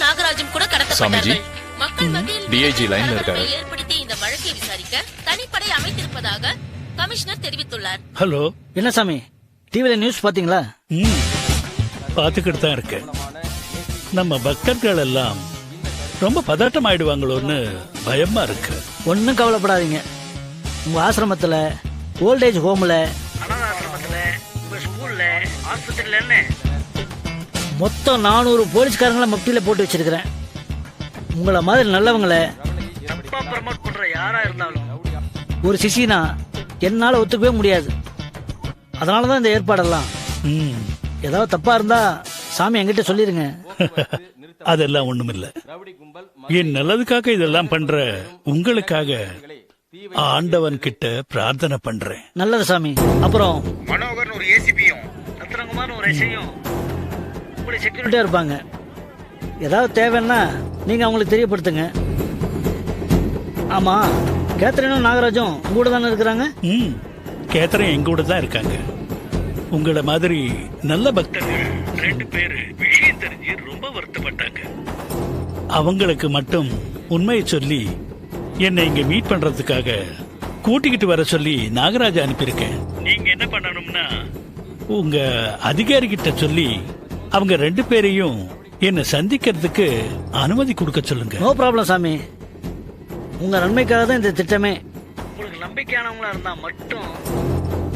நாகராஜும் கூட கடத்தப்பட்டார்கள். மக்கள் மத்தியில் டிஐஜி லைன்ல இருக்காரு. ஏற்படுத்தி இந்த வழக்கை விசாரிக்க தனிப்படை அமைத்திருப்பதாக கமிஷனர் தெரிவித்துள்ளார். ஹலோ, என்ன சாமி டிவில நியூஸ் பாத்தீங்களா? பாத்துக்கிட்டு தான் இருக்கேன். நம்ம பக்தர்கள் எல்லாம் ரொம்ப பதட்டம் ஆயிடுவாங்களோன்னு பயமா இருக்கு. ஒன்னும் கவலைப்படாதீங்க. உங்க ஆசிரமத்துல, ஓல்டேஜ் ஹோம்ல, மொத்தம் 400 போலீஸ்காரங்களை மப்டியில போட்டு வச்சிருக்கிறேன். உங்களை மாதிரி நல்லவங்களை தப்பா ப்ரமோட் பண்ற யாரா இருந்தாலும் ஒரு சிசினா என்னால ஒத்துக்கவே முடியாது. அதனாலதான் இந்த ஏற்பாடெல்லாம். ஏதாவது தப்பா இருந்தா சாமி என்கிட்ட சொல்லிருங்க. அதெல்லாம் ஒண்ணுமில்ல. என் நல்லதுக்காக இதெல்லாம் பண்ற உங்களுக்காக ஆண்டவன் கிட்ட பிரார்த்தனை பண்றேன். நல்லது சாமி. அப்புறம் மனோகர் ஒரு ஏசிபியும் ரத்னகுமார் ஒரு எஸ்ஐயும் இப்படி செக்யூரிட்டியா இருப்பாங்க. ஏதாவது தேவைன்னா நீங்க அவங்களுக்கு தெரியப்படுத்துங்க. ஆமா, கேத்ரினும் நாகராஜும் கூட தானே இருக்கிறாங்க? கேத்ரின் எங்க கூட தான் இருக்காங்க. உங்கள மாதிரி நல்ல பக்தர்கள் 2 பேரு விஷயம் தெரிஞ்சு ரொம்ப வருத்தப்பட்டாங்க. அவங்களுக்கு மட்டும் உண்மையை சொல்லி என்னை இங்க மீட் பண்றதுக்காக கூட்டிக்கிட்டு வர சொல்லி நாகராஜா அனுப்பியிருக்கேன். நீங்க என்ன பண்ணணும்னா உங்க அதிகாரி கிட்ட சொல்லி அவங்க 2 பேரையும் என்ன சந்திக்கிறதுக்கு அனுமதி கொடுக்க சொல்லுங்க. நோ ப்ராப்ளம் சாமி. உங்க நன்மைக்காக தான் இந்த திட்டமே. உங்களுக்கு நம்பிக்கையானவங்களா இருந்தா மட்டும்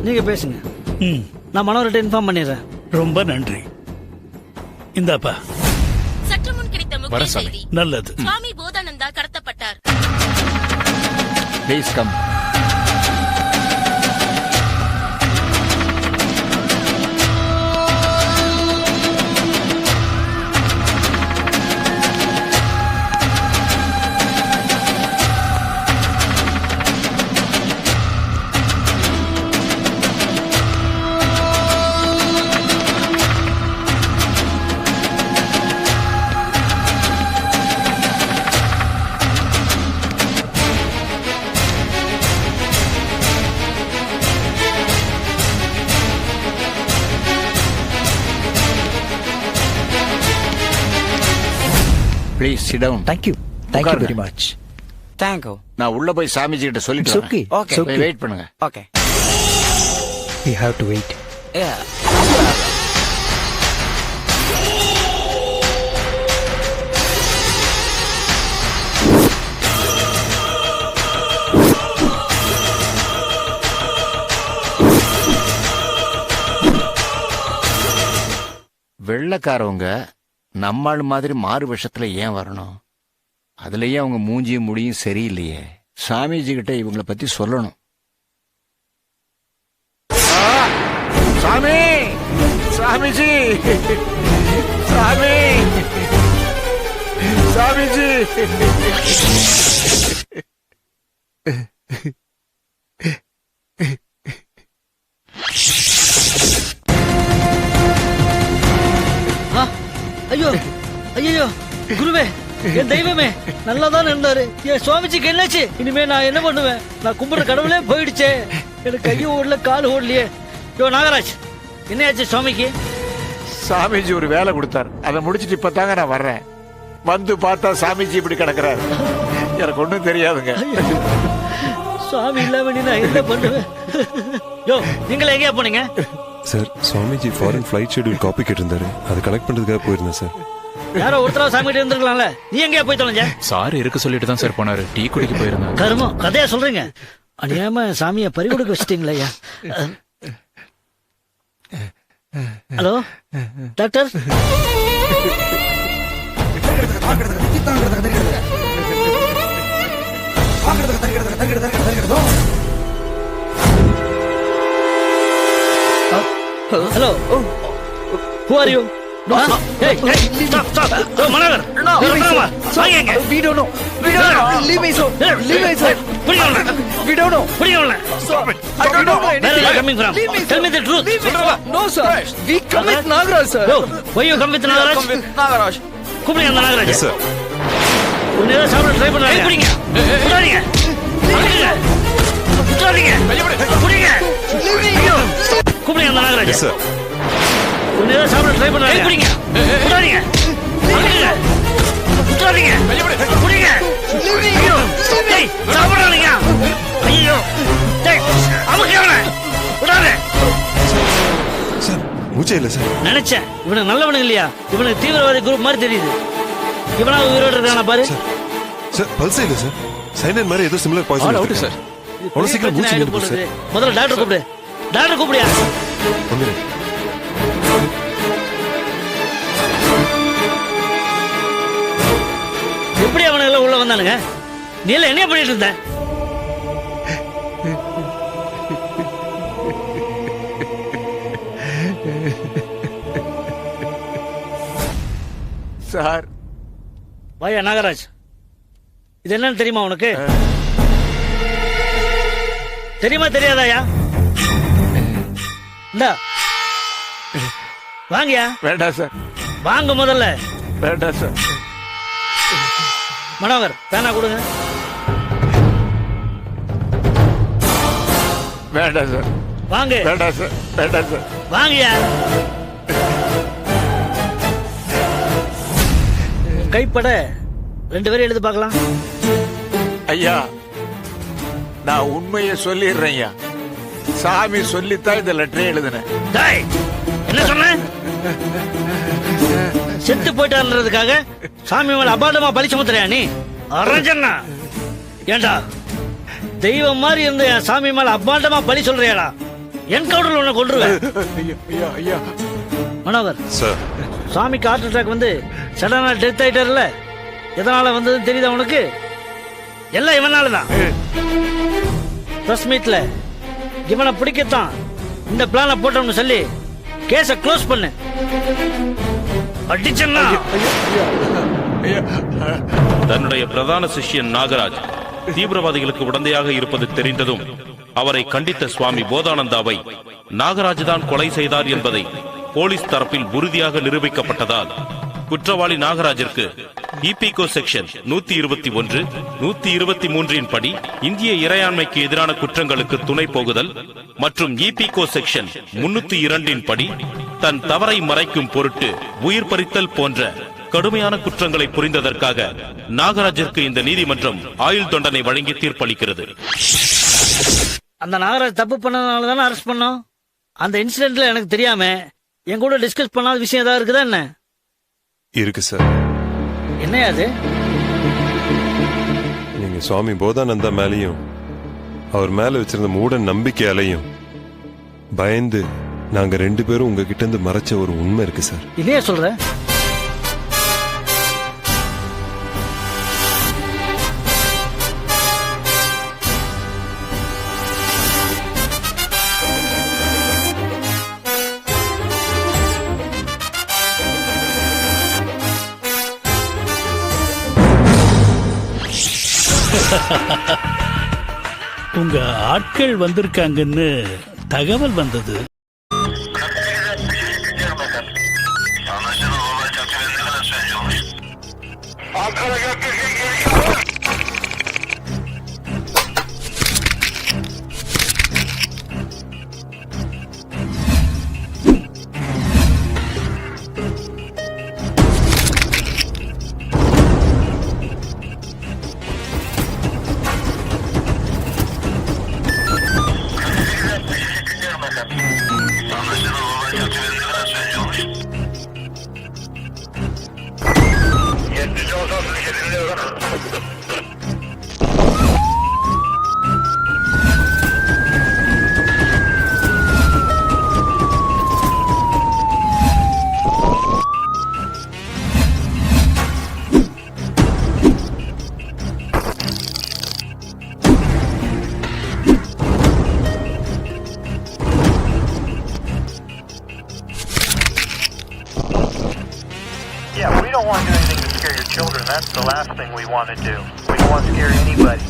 நீங்க பேசுங்க. நான் மனோகர்கிட்ட இன்ஃபார்ம் பண்ணிடுறேன். ரொம்ப நன்றி. இந்தாப்பா. சற்று முன் கிடைத்த முக்கிய செய்தி. நல்லது. சுவாமி போதானந்தா கடத்தப்பட்டார். Please come. Please sit down. Thank you. Thank you very much. Thank you. நான் உள்ள போய் சாமிஜி கிட்ட சொல்லிட்டு It's okay. Okay. It's okay. Wait பண்ணுங்க. Okay. We have to wait. Yeah. வெள்ளக்காரவங்க நம்மாள் மாதிரி மாறு விஷத்துல ஏன் வரணும்? அதுலயே அவங்க மூஞ்சியும் முடியும் சரியில்லையே. சாமிஜி கிட்ட இவங்கள பத்தி சொல்லணும். சாமி, சாமிஜி, சாமி, சாமிஜி. ஐயோ ஐயோ குருவே, என் தெய்வமே, நல்லாதான் இருந்தாரு. என் சுவாமிஜிக்கு என்னாச்சு? இனிமே நான் என்ன பண்ணுவேன்? நான் கும்பிடுற கடவுளே போயிடுச்சே. எனக்கு கையும் ஓடல, கால் ஓடலையே. யோ நாகராஜ், என்னையாச்சு சுவாமிக்கு? சாமிஜி ஒரு வேலை கொடுத்தார். அதை முடிச்சிட்டு இப்பதாங்க நான் வர்றேன். வந்து பார்த்தா சாமிஜி இப்படி கிடக்குறாரு. எனக்கு ஒண்ணும் தெரியாதுங்க. சுவாமி இல்லாம நான் என்ன பண்ணுவேன்? யோ, நீங்களே எங்கேயா போனீங்க? Sir, Swamiji foreign flight schedule copy கேட்டிருந்தாரு. அதை கலெக்ட் பண்றதுக்காக போயிருந்தேன் சார். யாரோ ஒருத்தரா சாமி கிட்ட இருந்திருக்கலாம்ல. நீ எங்கேயா போய் தொலைஞ்ச? சார் இருக்க சொல்லிட்டு தான் சார் போனாரு. டீ குடிக்க போயிருந்தாரு. கருமம், கதையா சொல்றீங்க. அநியாயமா சாமியை பறி கொடுக்க வச்சிட்டீங்களா ஐயா? Hello doctor. Hello, who are you? Hey, stop. Managar, no, வாங்க. We don't know. We don't know. Leave me, sir. Leave me, sir. We don't know. Stop it. I don't know Where are you coming from? Leave me, Tell me the truth. Leave me, sir. No, sir. We come with Nagaraj, sir. Yo, why you come with Nagaraj? Come with Nagaraj. கூப்பிடுங்க அந்த Nagaraj. Yes, sir. உன்னை ஏதாவது சாப்பிட try பண்றாங்க. குடிங்க. குடிங்க. குடிங்க. கூப்பிடுங்க அந்த நாகராஜ். Yes, sir. உன்னை ஏதாவது சாப்பிட ட்ரை பண்றாங்க. குடிங்க. மூச்சே இல்லை சார். நினைச்சேன் இவனுக்கு நல்லவனுங்க இல்லையா, இவனுக்கு தீவிரவாதி குரூப் மாதிரி தெரியுது. இவனா உயிரோடு இருக்கானா பாரு. சார் பல்சே இல்லை சார். சைனன் மாதிரி ஏதோ சிமிலர் பாய்சன் இருக்கு சார். அவ்வளோ சீக்கிரம் மூச்சு நின்று போகுது சார். முதல்ல டாக்டர் கூப்பிடு. டாக்டர் கூப்பிடியா? ஒன்று எப்படி அவனுங்க எல்லாம் உள்ள வந்தானுங்க? நீ எல்லாம் என்ன பண்ணிட்டு இருந்த? சார் வாயா நாகராஜ், இது என்னன்னு தெரியுமா உனக்கு? தெரியுமா தெரியாதாயா? இந்தா வாங்கயா. வேண்டாம் சார். வாங்க முதல்ல. வேண்டாம் சார். மனோகர் பேனா கொடுங்க. வேண்டாம் சார். வாங்க. வேண்டாம் சார். வேண்டாம் சார். வாங்கயா. கைப்பட 2 பேரும் எழுதி பார்க்கலாம். ஐயா நான் உண்மையை சொல்லிடுறேன் ஐயா. சாமி சொல்லித்தான் இந்த லெட்டரே எழுதுனேன். டேய், என்ன சொன்ன? செத்து போயிட்டான்றதுக்காக சாமி மேல அபாண்டமா பழி சுமத்துறியா நீ? அரஞ்சண்ணா, ஏண்டா தெய்வம் மாதிரி இருந்த என் சாமி மேல அபாண்டமா பழி சொல்றியாடா? என்கவுண்டர்ல உன்னை கொன்றுவேன். ஐயா ஐயா. மனோகர் சார், சாமிக்கு ஹார்ட் அட்டாக் வந்து சடனா டெத் ஆயிட்டார்ல, எதனால வந்ததுன்னு தெரியுதா உனக்கு? எல்லாம் இவனாலதான். பிரஸ் மீட்ல இவனை பிடிக்கத்தான் இந்த பிளான போட்டோம்னு சொல்லி கேஸ க்ளோஸ் பண்ணு. அடிச்சன்னா தன்னுடைய பிரதான சிஷ்யன் நாகராஜ் தீவிரவாதிகளுக்கு உடந்தையாக இருப்பது தெரிந்ததும் அவரை கண்டித்த சுவாமி போதானந்தாவை நாகராஜ் தான் கொலை செய்தார் என்பதை போலீஸ் தரப்பில் உறுதியாக நிரூபிக்கப்பட்டதால் குற்றவாளி நாகராஜிற்கு இபிகோ செக்ஷன் 121, 123 படி இந்திய இறையாண்மைக்கு எதிரான குற்றங்களுக்கு துணை போகுதல் மற்றும் இபிகோ செக்ஷன் 302 படி தன் தவறை மறைக்கும் பொருட்டு உயிர் பறித்தல் போன்ற கடுமையான குற்றங்களை புரிந்ததற்காக நாகராஜிற்கு இந்த நீதிமன்றம் ஆயுள் தண்டனை வழங்கி தீர்ப்பளிக்கிறது. அந்த நாகராஜ் தப்பு பண்ணதுனால தானே அரெஸ்ட் பண்ணோம். அந்த இன்சிடென்ட்ல எனக்கு தெரியாம என் கூட டிஸ்கஸ் பண்ணாத விஷயம் ஏதாவது இருக்குதா என்ன? இருக்கு சார். என்னையா அது? நீங்க சுவாமி போதானந்தா மேலேயும் அவர் மேல வச்சிருந்த மூட நம்பிக்கையாலையும் பயந்து நாங்க 2 பேரும் உங்ககிட்ட இருந்து மறைச்ச ஒரு உண்மை இருக்கு சார். இல்லையா சொல்ற? உங்க ஆட்கள் வந்திருக்காங்கன்னு தகவல் வந்தது. Yeah, we don't want to do anything to scare your children. That's the last thing we want to do. We don't want to scare anybody.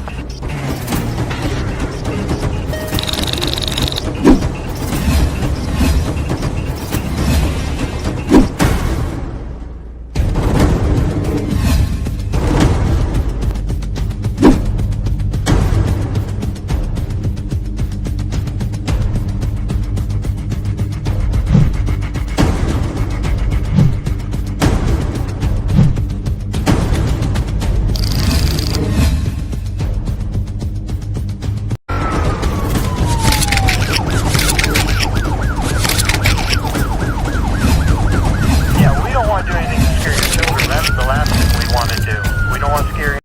We don't want to scare you.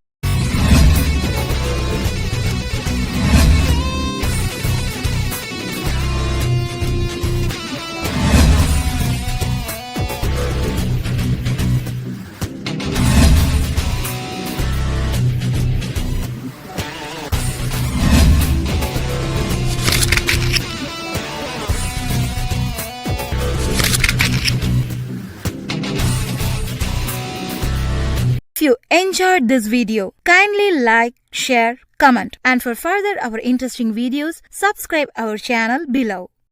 If you enjoyed this video, kindly like, share, comment, and for further our interesting videos, subscribe our channel below.